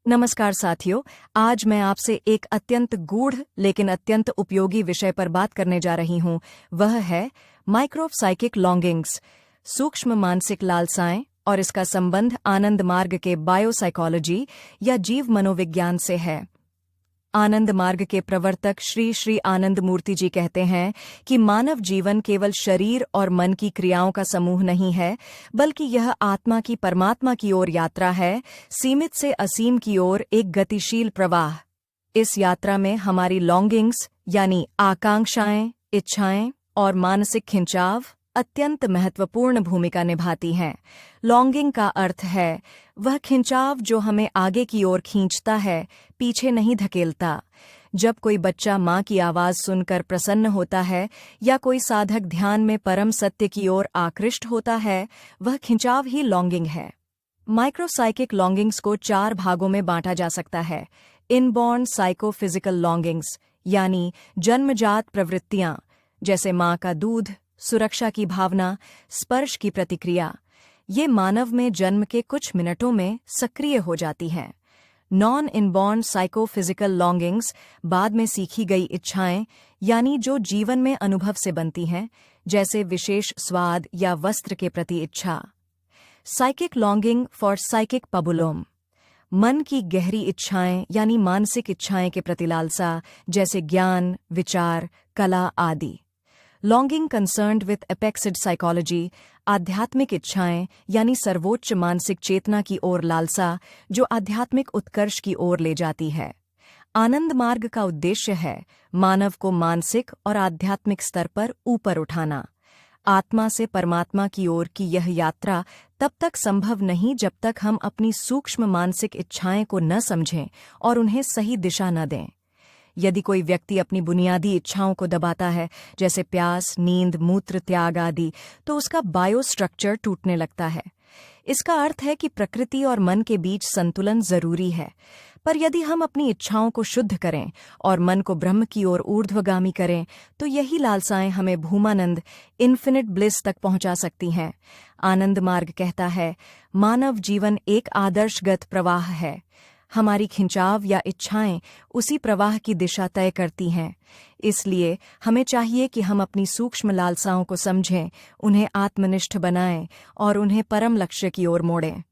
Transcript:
नमस्कार साथियों। आज मैं आपसे एक अत्यंत गूढ़ लेकिन अत्यंत उपयोगी विषय पर बात करने जा रही हूं। वह है माइक्रोसाइकिक लॉन्गिंग्स, सूक्ष्म मानसिक लालसाएं और इसका संबंध आनंद मार्ग के बायोसाइकोलॉजी या जीव मनोविज्ञान से है। आनंद मार्ग के प्रवर्तक श्री श्री आनंद मूर्ति जी कहते हैं कि मानव जीवन केवल शरीर और मन की क्रियाओं का समूह नहीं है, बल्कि यह आत्मा की परमात्मा की ओर यात्रा है, सीमित से असीम की ओर एक गतिशील प्रवाह। इस यात्रा में हमारी लॉन्गिंग्स यानी आकांक्षाएं, इच्छाएं और मानसिक खिंचाव अत्यंत महत्वपूर्ण भूमिका निभाती हैं। लॉन्गिंग का अर्थ है वह खिंचाव जो हमें आगे की ओर खींचता है, पीछे नहीं धकेलता। जब कोई बच्चा माँ की आवाज़ सुनकर प्रसन्न होता है या कोई साधक ध्यान में परम सत्य की ओर आकृष्ट होता है, वह खिंचाव ही लॉन्गिंग है। माइक्रोसाइकिक लॉन्गिंग्स को 4 भागों में बांटा जा सकता है। इनबॉर्न साइकोफिजिकल लॉन्गिंग्स यानी जन्मजात प्रवृत्तियाँ, जैसे माँ का दूध, सुरक्षा की भावना, स्पर्श की प्रतिक्रिया, ये मानव में जन्म के कुछ मिनटों में सक्रिय हो जाती हैं। नॉन इनबॉर्न साइकोफिजिकल लॉन्गिंग्स बाद में सीखी गई इच्छाएं, यानी जो जीवन में अनुभव से बनती हैं, जैसे विशेष स्वाद या वस्त्र के प्रति इच्छा। साइकिक लॉन्गिंग फॉर साइकिक पबुलोम, मन की गहरी इच्छाएं यानी मानसिक इच्छाएं के प्रति लालसा, जैसे ज्ञान, विचार, कला आदि। लॉन्गिंग कंसर्न्ड विथ एपेक्सिड साइकोलॉजी, आध्यात्मिक इच्छाएं यानी सर्वोच्च मानसिक चेतना की ओर लालसा, जो आध्यात्मिक उत्कर्ष की ओर ले जाती है। आनंद मार्ग का उद्देश्य है मानव को मानसिक और आध्यात्मिक स्तर पर ऊपर उठाना। आत्मा से परमात्मा की ओर की यह यात्रा तब तक संभव नहीं जब तक हम अपनी सूक्ष्म मानसिक इच्छाएं को न समझें और उन्हें सही दिशा न दें। यदि कोई व्यक्ति अपनी बुनियादी इच्छाओं को दबाता है, जैसे प्यास, नींद, मूत्र त्याग आदि, तो उसका बायोस्ट्रक्चर टूटने लगता है। इसका अर्थ है कि प्रकृति और मन के बीच संतुलन जरूरी है। पर यदि हम अपनी इच्छाओं को शुद्ध करें और मन को ब्रह्म की ओर ऊर्ध्वगामी करें, तो यही लालसाएं हमें भूमानंद, इन्फिनिट ब्लिस तक पहुंचा सकती हैं। आनंद मार्ग कहता है, मानव जीवन एक आदर्शगत प्रवाह है। हमारी खिंचाव या इच्छाएं उसी प्रवाह की दिशा तय करती हैं। इसलिए हमें चाहिए कि हम अपनी सूक्ष्म लालसाओं को समझें, उन्हें आत्मनिष्ठ बनाएं और उन्हें परम लक्ष्य की ओर मोड़ें।